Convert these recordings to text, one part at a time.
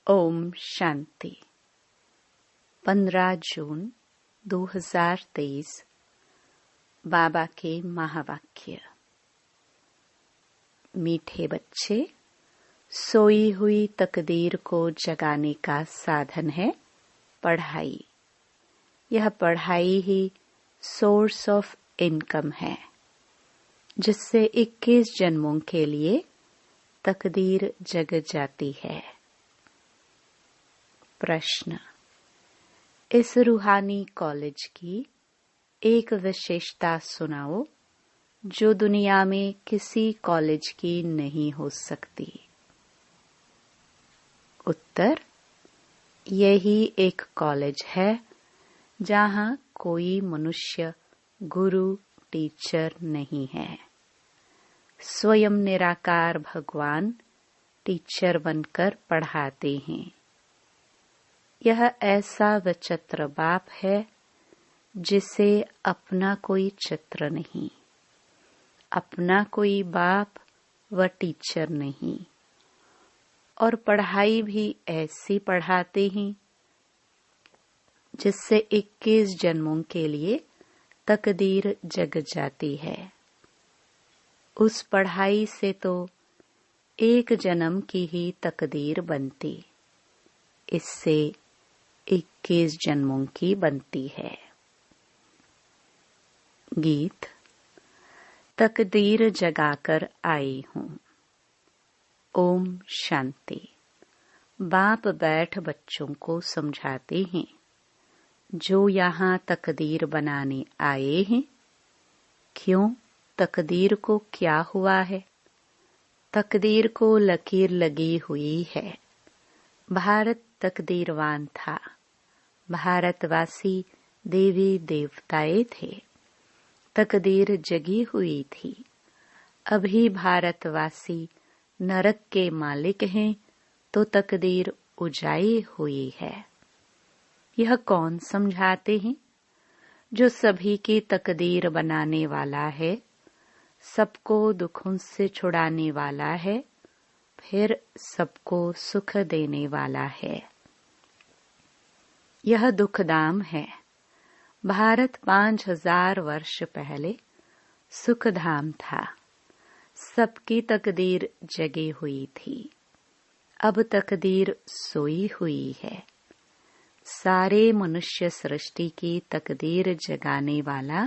ओम शांति। 15 जून 2023 बाबा के महावाक्य। मीठे बच्चे, सोई हुई तकदीर को जगाने का साधन है पढ़ाई। यह पढ़ाई ही सोर्स ऑफ इनकम है, जिससे 21 जन्मों के लिए तकदीर जग जाती है। प्रश्न: इस रूहानी कॉलेज की एक विशेषता सुनाओ जो दुनिया में किसी कॉलेज की नहीं हो सकती। उत्तर: यही एक कॉलेज है जहां कोई मनुष्य गुरु टीचर नहीं है। स्वयं निराकार भगवान टीचर बनकर पढ़ाते हैं। यह ऐसा विचित्र बाप है जिसे अपना कोई चित्र नहीं, अपना कोई बाप व टीचर नहीं, और पढ़ाई भी ऐसी पढ़ाते हैं जिससे 21 जन्मों के लिए तकदीर जग जाती है। उस पढ़ाई से तो एक जन्म की ही तकदीर बनती, इससे 21 जन्मों की बनती है। गीत। तकदीर जगाकर आई हूँ। ओम शांति। बाप बैठ बच्चों को समझाते हैं, जो यहाँ तकदीर बनाने आए हैं। क्यों? तकदीर को क्या हुआ है? तकदीर को लकीर लगी हुई है। भारत तकदीरवान था। भारतवासी देवी देवताएं थे। तकदीर जगी हुई थी। अभी भारतवासी नरक के मालिक हैं तो तकदीर उजाई हुई है। यह कौन समझाते हैं? जो सभी की तकदीर बनाने वाला है, सबको दुखों से छुड़ाने वाला है, फिर सबको सुख देने वाला है। यह दुखधाम है। भारत 5000 वर्ष पहले सुखधाम था। सबकी तकदीर जगी हुई थी। अब तकदीर सोई हुई है। सारे मनुष्य सृष्टि की तकदीर जगाने वाला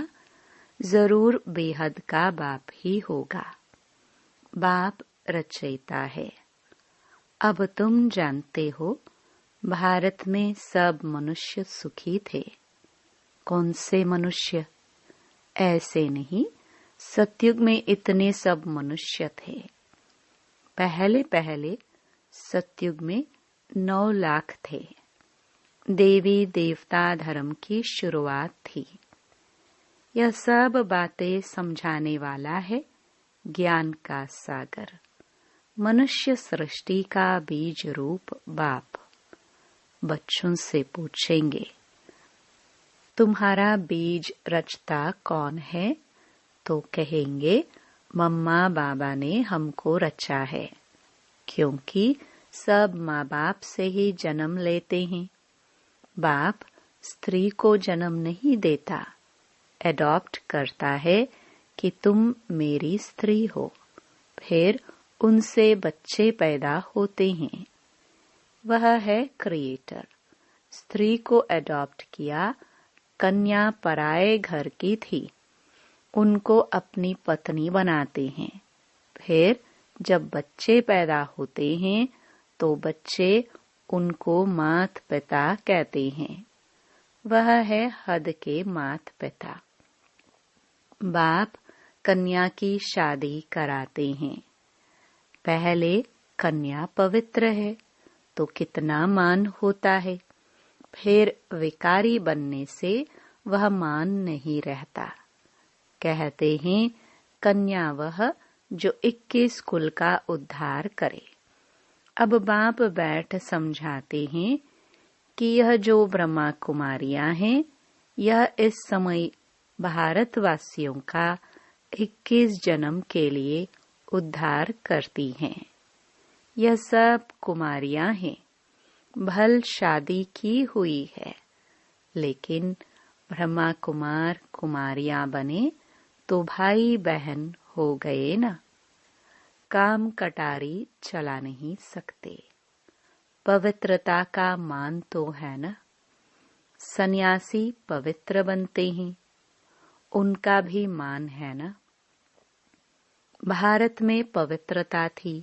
जरूर बेहद का बाप ही होगा। बाप रचयिता है। अब तुम जानते हो, भारत में सब मनुष्य सुखी थे। कौन से मनुष्य? ऐसे नहीं, सतयुग में इतने सब मनुष्य थे। पहले पहले सतयुग में 9 लाख थे। देवी देवता धर्म की शुरुआत थी। यह सब बातें समझाने वाला है ज्ञान का सागर, मनुष्य सृष्टि का बीज रूप बाप। बच्चों से पूछेंगे, तुम्हारा बीज रचता कौन है? तो कहेंगे, मम्मा बाबा ने हमको रचा है, क्योंकि सब माँ बाप से ही जन्म लेते हैं। बाप स्त्री को जन्म नहीं देता, एडॉप्ट करता है कि तुम मेरी स्त्री हो, फिर उनसे बच्चे पैदा होते हैं। वह है क्रिएटर। स्त्री को एडॉप्ट किया। कन्या पराये घर की थी, उनको अपनी पत्नी बनाते हैं। फिर जब बच्चे पैदा होते हैं तो बच्चे उनको मात पिता कहते हैं। वह है हद के मात पिता। बाप कन्या की शादी कराते हैं। पहले कन्या पवित्र है तो कितना मान होता है, फिर विकारी बनने से वह मान नहीं रहता। कहते हैं, कन्या वह जो 21 कुल का उद्धार करे। अब बाप बैठ समझाते हैं कि यह जो ब्रह्मा कुमारियां हैं, यह इस समय भारतवासियों का 21 जन्म के लिए उद्धार करती हैं। यह सब कुमारियां हैं। भल शादी की हुई है, लेकिन ब्रह्मा कुमार कुमारियां बने तो भाई बहन हो गए ना। काम कटारी चला नहीं सकते, पवित्रता का मान तो है ना। सन्यासी पवित्र बनते हैं, उनका भी मान है ना। भारत में पवित्रता थी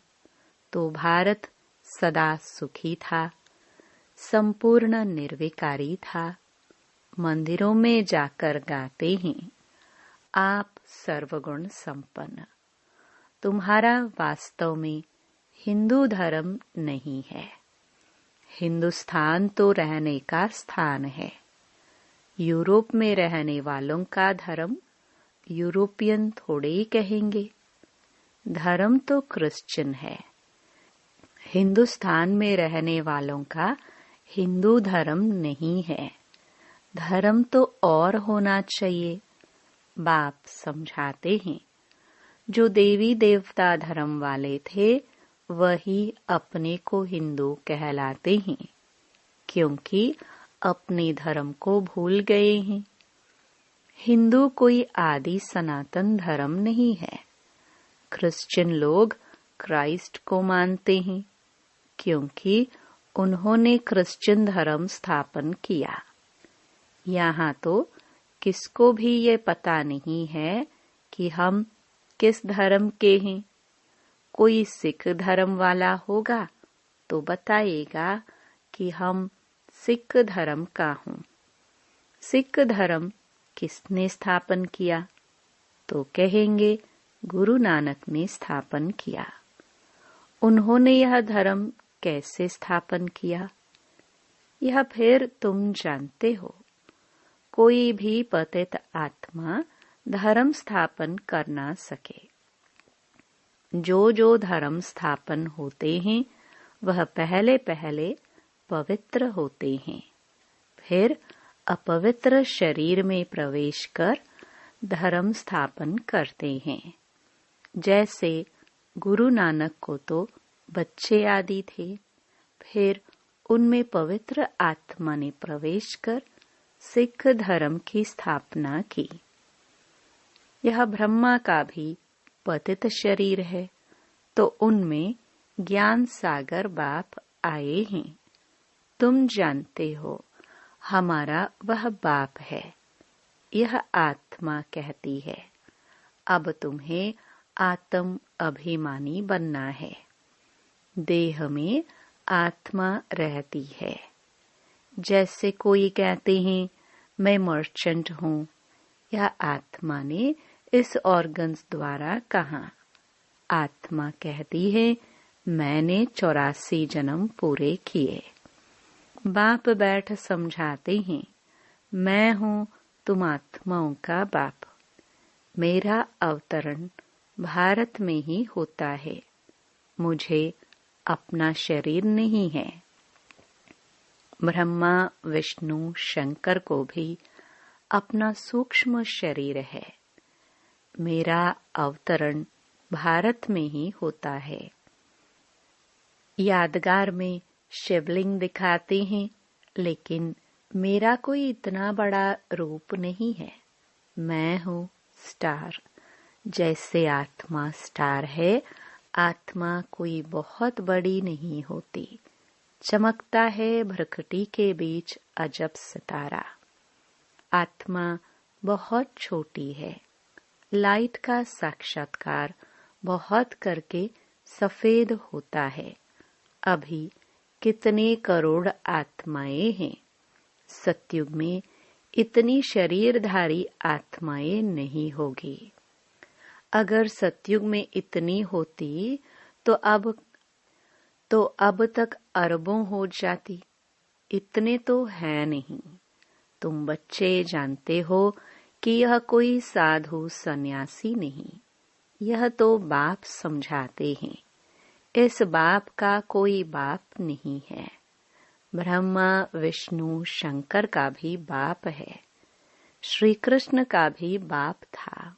तो भारत सदा सुखी था, संपूर्ण निर्विकारी था। मंदिरों में जाकर गाते हैं, आप सर्वगुण संपन्न। तुम्हारा वास्तव में हिंदू धर्म नहीं है। हिंदुस्तान तो रहने का स्थान है। यूरोप में रहने वालों का धर्म यूरोपियन थोड़े ही कहेंगे। धर्म तो क्रिश्चियन है। हिंदुस्तान में रहने वालों का हिंदू धर्म नहीं है। धर्म तो और होना चाहिए। बाप समझाते हैं, जो देवी देवता धर्म वाले थे वही अपने को हिंदू कहलाते हैं, क्योंकि अपने धर्म को भूल गए हैं। हिंदू कोई आदि सनातन धर्म नहीं है। क्रिश्चियन लोग क्राइस्ट को मानते हैं, क्योंकि उन्होंने क्रिश्चियन धर्म स्थापन किया। यहाँ तो किसको भी ये पता नहीं है कि हम किस धर्म के हैं। कोई सिख धर्म वाला होगा तो बताएगा कि हम सिख धर्म का हूँ। सिख धर्म किसने स्थापन किया? तो कहेंगे गुरु नानक ने स्थापन किया। उन्होंने यह धर्म कैसे स्थापन किया? यह फिर तुम जानते हो। कोई भी पतित आत्मा धर्म स्थापन कर ना सके। जो जो धर्म स्थापन होते हैं वह पहले पहले पवित्र होते हैं, फिर अपवित्र शरीर में प्रवेश कर धर्म स्थापन करते हैं। जैसे गुरु नानक को तो बच्चे आदि थे, फिर उनमें पवित्र आत्मा ने प्रवेश कर सिख धर्म की स्थापना की। यह ब्रह्मा का भी पतित शरीर है, तो उनमें ज्ञान सागर बाप आए हैं। तुम जानते हो हमारा वह बाप है। यह आत्मा कहती है, अब तुम्हें आत्म अभिमानी बनना है। देह में आत्मा रहती है। जैसे कोई कहते हैं मैं मर्चेंट हूँ, यह आत्मा ने इस ऑर्गन्स द्वारा कहा। आत्मा कहती है मैंने 84 जन्म पूरे किए। बाप बैठ समझाते हैं, मैं हूँ तुम आत्माओं का बाप। मेरा अवतरण भारत में ही होता है। मुझे अपना शरीर नहीं है। ब्रह्मा विष्णु शंकर को भी अपना सूक्ष्म शरीर है। मेरा अवतरण भारत में ही होता है। यादगार में शिवलिंग दिखाते हैं, लेकिन मेरा कोई इतना बड़ा रूप नहीं है। मैं हूँ स्टार। जैसे आत्मा स्टार है, आत्मा कोई बहुत बड़ी नहीं होती। चमकता है भ्रकुटी के बीच अजब सितारा। आत्मा बहुत छोटी है। लाइट का साक्षात्कार बहुत करके सफेद होता है। अभी कितने करोड़ आत्माएं हैं। सतयुग में इतनी शरीरधारी आत्माएं नहीं होगी। अगर सतयुग में इतनी होती तो अब तक अरबों हो जाती। इतने तो है नहीं। तुम बच्चे जानते हो कि यह कोई साधु सन्यासी नहीं। यह तो बाप समझाते हैं। इस बाप का कोई बाप नहीं है। ब्रह्मा विष्णु शंकर का भी बाप है। श्री कृष्ण का भी बाप था।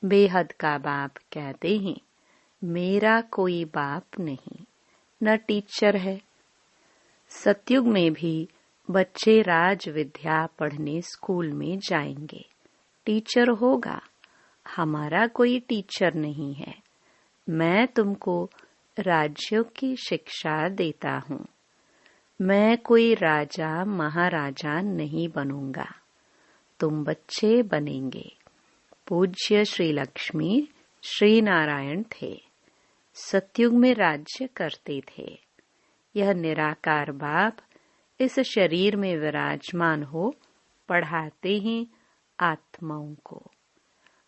बेहद का बाप कहते हैं, मेरा कोई बाप नहीं, न टीचर है। सतयुग में भी बच्चे राज विद्या पढ़ने स्कूल में जाएंगे। टीचर होगा। हमारा कोई टीचर नहीं है। मैं तुमको राज्यों की शिक्षा देता हूँ। मैं कोई राजा महाराजा नहीं बनूंगा। तुम बच्चे बनेंगे। पूज्य श्री लक्ष्मी श्री नारायण थे। सतयुग में राज्य करते थे। यह निराकार बाप इस शरीर में विराजमान हो पढ़ाते हैं आत्माओं को।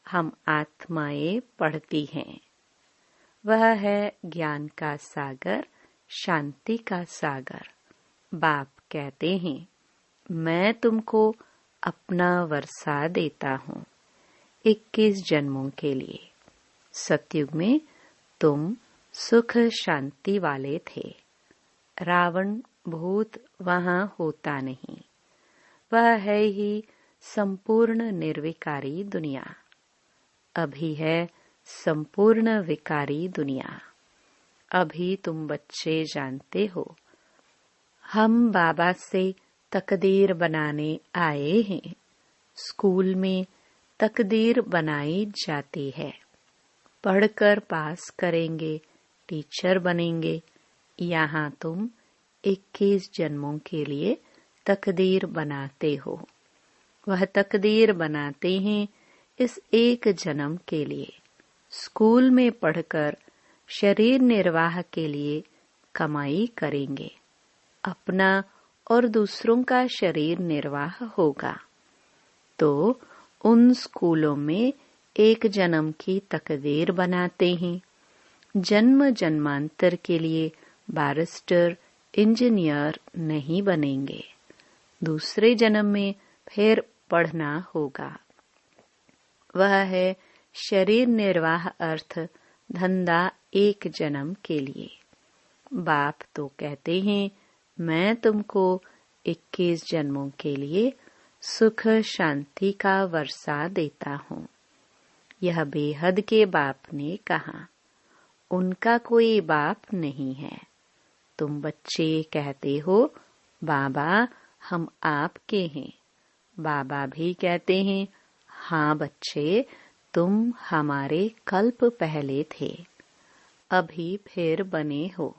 हम आत्माएं पढ़ती हैं। वह है ज्ञान का सागर, शांति का सागर। बाप कहते हैं, मैं तुमको अपना वर्षा देता हूँ 21 जन्मों के लिए। सतयुग में तुम सुख शांति वाले थे। रावण भूत वहाँ होता नहीं। वह है ही संपूर्ण निर्विकारी दुनिया। अभी है संपूर्ण विकारी दुनिया। अभी तुम बच्चे जानते हो, हम बाबा से तकदीर बनाने आए हैं। स्कूल में तकदीर बनाई जाती है। पढ़कर पास करेंगे, टीचर बनेंगे। यहाँ तुम 21 जन्मों के लिए तकदीर बनाते हो। वह तकदीर बनाते हैं इस एक जन्म के लिए। स्कूल में पढ़कर शरीर निर्वाह के लिए कमाई करेंगे। अपना और दूसरों का शरीर निर्वाह होगा। तो उन स्कूलों में एक जन्म की तकदीर बनाते हैं। जन्म जन्मांतर के लिए बैरिस्टर, इंजीनियर नहीं बनेंगे। दूसरे जन्म में फिर पढ़ना होगा। वह है शरीर निर्वाह अर्थ धंधा एक जन्म के लिए। बाप तो कहते हैं, मैं तुमको 21 जन्मों के लिए सुख शांति का वर्षा देता हूँ। यह बेहद के बाप ने कहा। उनका कोई बाप नहीं है। तुम बच्चे कहते हो, बाबा हम आपके हैं। बाबा भी कहते हैं, हाँ बच्चे, तुम हमारे कल्प पहले थे, अभी फिर बने हो।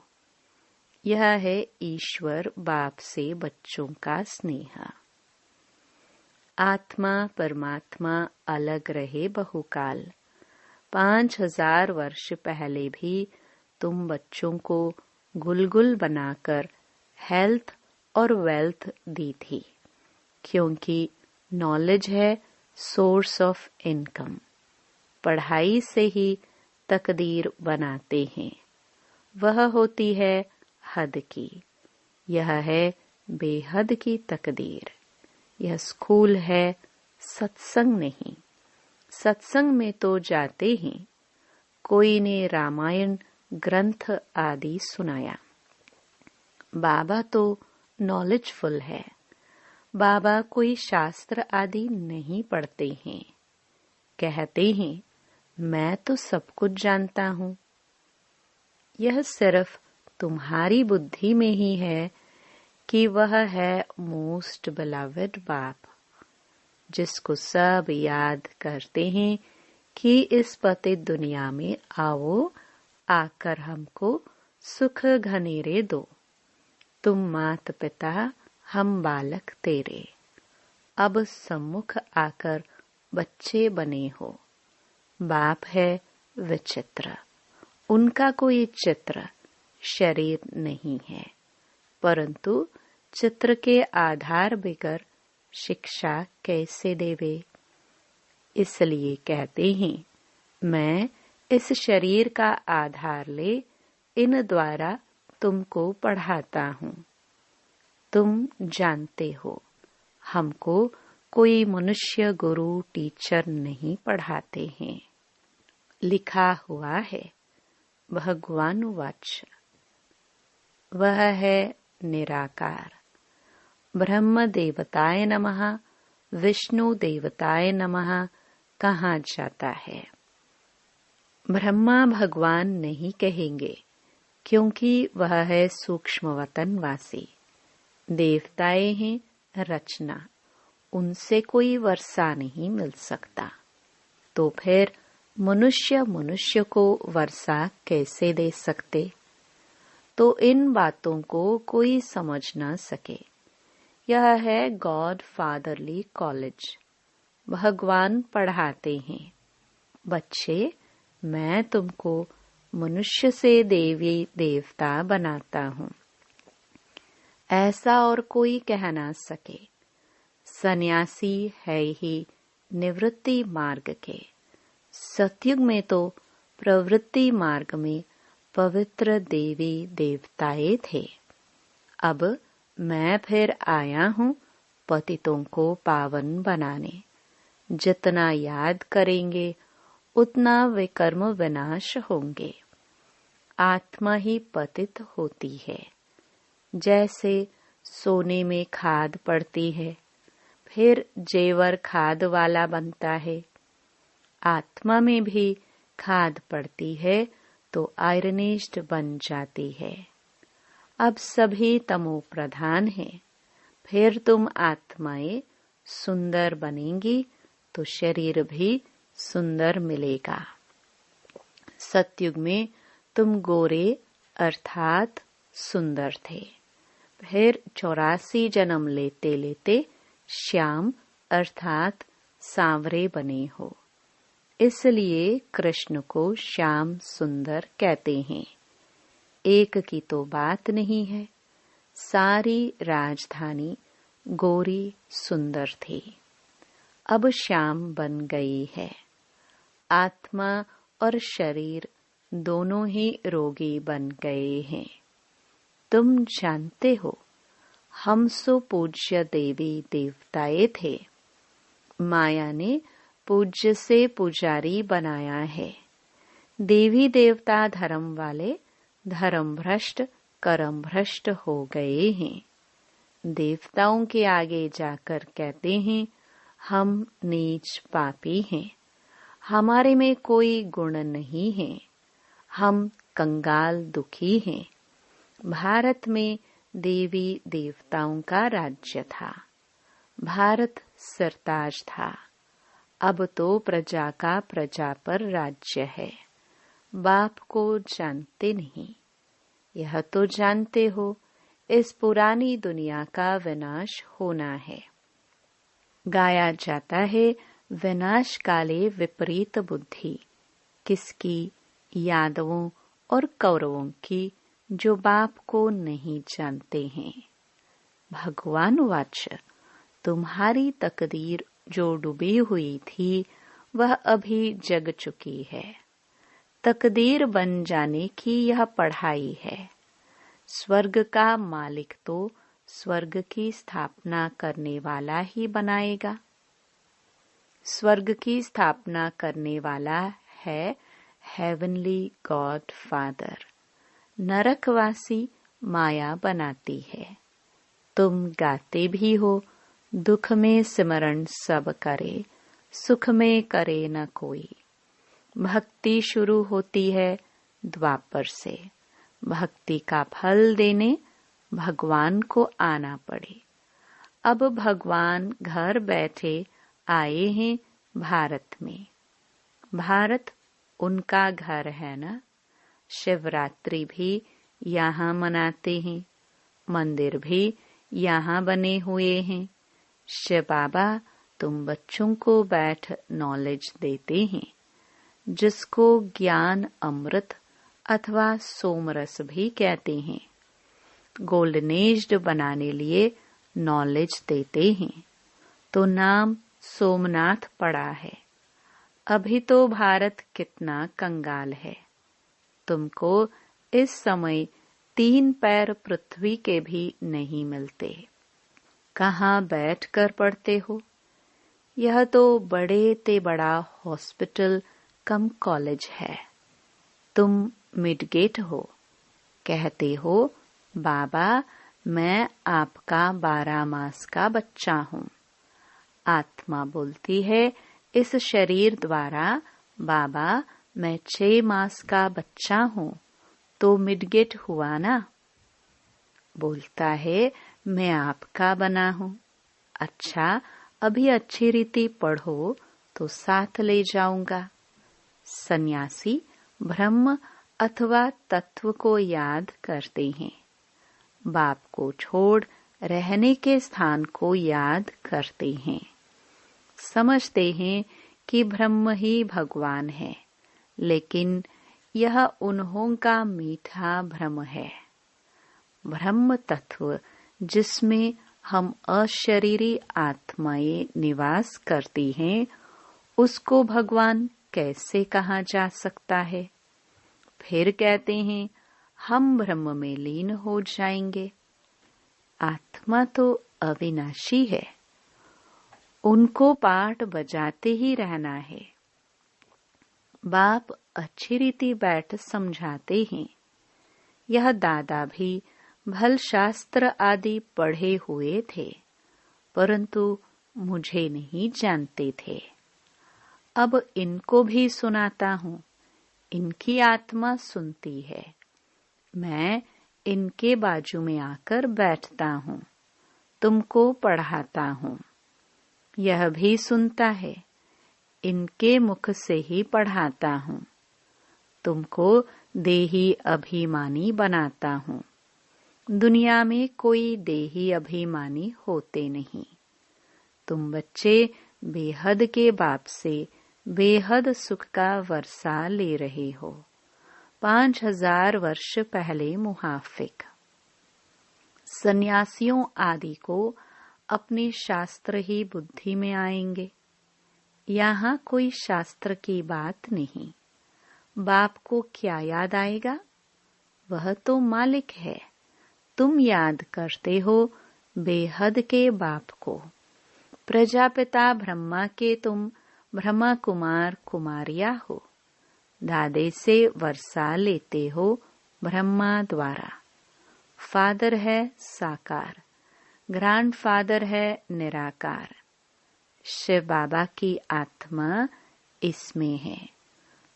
यह है ईश्वर बाप से बच्चों का स्नेह। आत्मा परमात्मा अलग रहे बहुकाल। 5000 वर्ष पहले भी तुम बच्चों को गुलगुल बनाकर हेल्थ और वेल्थ दी थी, क्योंकि नॉलेज है सोर्स ऑफ इनकम। पढ़ाई से ही तकदीर बनाते हैं। वह होती है हद की। यह है बेहद की तकदीर। यह स्कूल है, सत्संग नहीं। सत्संग में तो जाते हैं। कोई ने रामायण ग्रंथ आदि सुनाया। बाबा तो नॉलेजफुल है। बाबा कोई शास्त्र आदि नहीं पढ़ते हैं। कहते हैं, मैं तो सब कुछ जानता हूँ। यह सिर्फ तुम्हारी बुद्धि में ही है कि वह है मोस्ट बिलवड बाप, जिसको सब याद करते हैं कि इस पतित दुनिया में आओ, आकर हमको सुख घनेरे दो। तुम मात पिता, हम बालक तेरे। अब सम्मुख आकर बच्चे बने हो। बाप है विचित्र। उनका कोई चित्र शरीर नहीं है, परंतु चित्र के आधार बिगर शिक्षा कैसे देवे। इसलिए कहते हैं, मैं इस शरीर का आधार ले इन द्वारा तुमको पढ़ाता हूँ। तुम जानते हो, हमको कोई मनुष्य गुरु टीचर नहीं पढ़ाते हैं। लिखा हुआ है, भगवानुवाच। वह है निराकार। ब्रह्म देवताय नमः, विष्णु देवताय नमः कहा जाता है। ब्रह्मा भगवान नहीं कहेंगे, क्योंकि वह है सूक्ष्म वतन वासी। देवताएं हैं रचना, उनसे कोई वर्षा नहीं मिल सकता, तो फिर मनुष्य मनुष्य को वर्षा कैसे दे सकते। तो इन बातों को कोई समझ न सके। यह है गॉड फादरली कॉलेज। भगवान पढ़ाते हैं, बच्चे मैं तुमको मनुष्य से देवी देवता बनाता हूँ, ऐसा और कोई कह ना सके। सन्यासी है ही निवृत्ति मार्ग के। सतयुग में तो प्रवृत्ति मार्ग में पवित्र देवी देवताएं थे। अब मैं फिर आया हूँ पतितों को पावन बनाने। जितना याद करेंगे उतना विकर्म विनाश होंगे। आत्मा ही पतित होती है। जैसे सोने में खाद पड़ती है, फिर जेवर खाद वाला बनता है। आत्मा में भी खाद पड़ती है तो आयरनिस्ट बन जाती है। अब सभी तमो प्रधान हैं। फिर तुम आत्माएं सुंदर बनेंगी तो शरीर भी सुंदर मिलेगा। सतयुग में तुम गोरे अर्थात सुंदर थे, फिर 84 जन्म लेते लेते श्याम अर्थात सांवरे बने हो। इसलिए कृष्ण को श्याम सुंदर कहते हैं। एक की तो बात नहीं है, सारी राजधानी गोरी सुंदर थी, अब श्याम बन गई है। आत्मा और शरीर दोनों ही रोगी बन गए हैं। तुम जानते हो हम सो पूज्य देवी देवताएं थे। माया ने पूज्य से पुजारी बनाया है। देवी देवता धर्म वाले धर्म भ्रष्ट कर्म भ्रष्ट हो गए हैं। देवताओं के आगे जाकर कहते हैं हम नीच पापी हैं, हमारे में कोई गुण नहीं है, हम कंगाल दुखी हैं। भारत में देवी देवताओं का राज्य था। भारत सरताज था। अब तो प्रजा का प्रजा पर राज्य है। बाप को जानते नहीं। यह तो जानते हो इस पुरानी दुनिया का विनाश होना है। गाया जाता है विनाश काले विपरीत बुद्धि। किसकी? यादवों और कौरवों की, जो बाप को नहीं जानते हैं। भगवान वाच, तुम्हारी तकदीर जो डूबी हुई थी वह अभी जग चुकी है। तकदीर बन जाने की यह पढ़ाई है। स्वर्ग का मालिक तो स्वर्ग की स्थापना करने वाला ही बनाएगा। स्वर्ग की स्थापना करने वाला है हेवनली गॉड फादर। नरकवासी माया बनाती है। तुम गाते भी हो, दुख में सिमरण सब करे, सुख में करे न कोई। भक्ति शुरू होती है द्वापर से। भक्ति का फल देने भगवान को आना पड़े। अब भगवान घर बैठे आए हैं भारत में। भारत उनका घर है ना। शिवरात्रि भी यहाँ मनाते हैं। मंदिर भी यहाँ बने हुए हैं। शिव बाबा तुम बच्चों को बैठ नॉलेज देते हैं, जिसको ज्ञान अमृत अथवा सोमरस भी कहते हैं। गोल्डनेज्ड बनाने लिए नॉलेज देते हैं, तो नाम सोमनाथ पड़ा है। अभी तो भारत कितना कंगाल है। तुमको इस समय 3 पैर पृथ्वी के भी नहीं मिलते। कहाँ बैठकर पढ़ते हो? यह तो बड़े ते बड़ा हॉस्पिटल कम कॉलेज है। तुम मिडगेट हो। कहते हो बाबा मैं आपका 12 मास का बच्चा हूँ। आत्मा बोलती है इस शरीर द्वारा बाबा मैं 6 मास का बच्चा हूँ, तो मिडगेट हुआ ना। बोलता है मैं आपका बना हूँ। अच्छा, अभी अच्छी रीति पढ़ो तो साथ ले जाऊंगा। सन्यासी ब्रह्म अथवा तत्व को याद करते हैं। बाप को छोड़ रहने के स्थान को याद करते हैं। समझते हैं कि ब्रह्म ही भगवान है, लेकिन यह उन्हों का मीठा भ्रम है। ब्रह्म तत्व जिसमें हम अशरीरी आत्माएं निवास करती हैं, उसको भगवान कैसे कहा जा सकता है? फिर कहते हैं हम ब्रह्म में लीन हो जाएंगे। आत्मा तो अविनाशी है, उनको पाठ बजाते ही रहना है। बाप अच्छी रीति बैठ समझाते हैं। यह दादा भी भल शास्त्र आदि पढ़े हुए थे, परंतु मुझे नहीं जानते थे। अब इनको भी सुनाता हूँ। इनकी आत्मा सुनती है। मैं इनके बाजू में आकर बैठता हूँ, तुमको पढ़ाता हूँ। यह भी सुनता है। इनके मुख से ही पढ़ाता हूँ। तुमको देही अभिमानी बनाता हूँ। दुनिया में कोई देही अभिमानी होते नहीं। तुम बच्चे बेहद के बाप से बेहद सुख का वर्षा ले रहे हो। 5000 वर्ष पहले मुहाफिक। सन्यासियों आदि को अपने शास्त्र ही बुद्धि में आएंगे। यहाँ कोई शास्त्र की बात नहीं। बाप को क्या याद आएगा? वह तो मालिक है। तुम याद करते हो बेहद के बाप को। प्रजापिता ब्रह्मा के तुम ब्रह्मा कुमार कुमारिया हो। दादे से वर्षा लेते हो ब्रह्मा द्वारा। फादर है साकार, ग्रैंड फादर है निराकार। शिव बाबा की आत्मा इसमें है।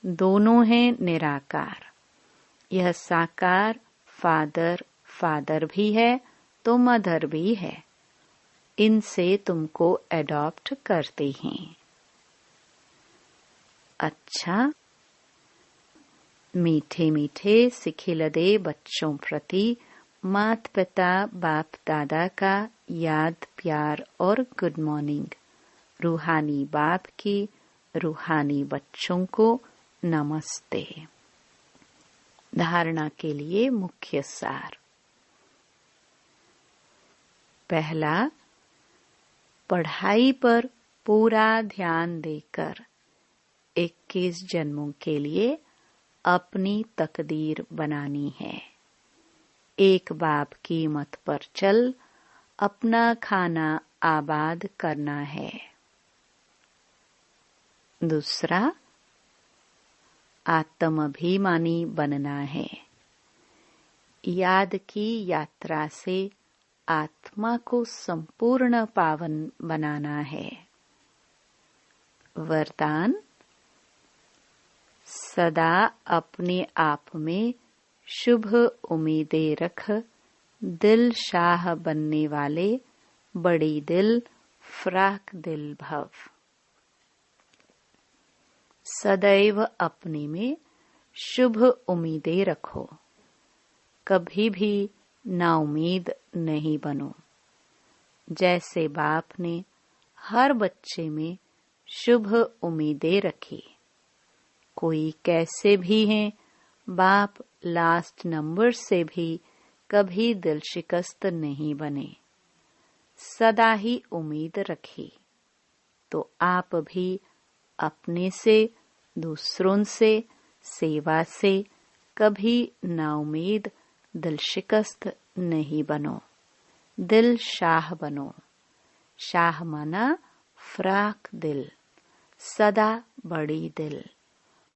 दोनों हैं निराकार। यह साकार फादर भी है तो मदर भी है। इनसे तुमको एडॉप्ट करते हैं। अच्छा, मीठे मीठे सिखिलदे बच्चों प्रति मात पिता बाप दादा का याद प्यार और गुड मॉर्निंग। रूहानी बाप की रूहानी बच्चों को नमस्ते। धारणा के लिए मुख्य सार। पहला, पढ़ाई पर पूरा ध्यान देकर 21 जन्मों के लिए अपनी तकदीर बनानी है। एक बाप की मत पर चल अपना खाना आबाद करना है। दूसरा, आत्माभिमानी बनना है। याद की यात्रा से आत्मा को संपूर्ण पावन बनाना है। वरदान, सदा अपने आप में शुभ उम्मीदें रख दिल शाह बनने वाले बड़ी दिल फ्राक दिल भव। सदैव अपने में शुभ उम्मीदें रखो। कभी भी नाउम्मीद नहीं बनो। जैसे बाप ने हर बच्चे में शुभ उम्मीदें रखी। कोई कैसे भी हैं, बाप लास्ट नंबर से भी कभी दिल शिकस्त नहीं बने। सदा ही उम्मीद रखी। तो आप भी अपने से, दूसरों से, सेवा से कभी नाउम्मीद दिल शिकस्त नहीं बनो। दिल शाह बनो। शाह माना फ्राक दिल, सदा बड़ी दिल।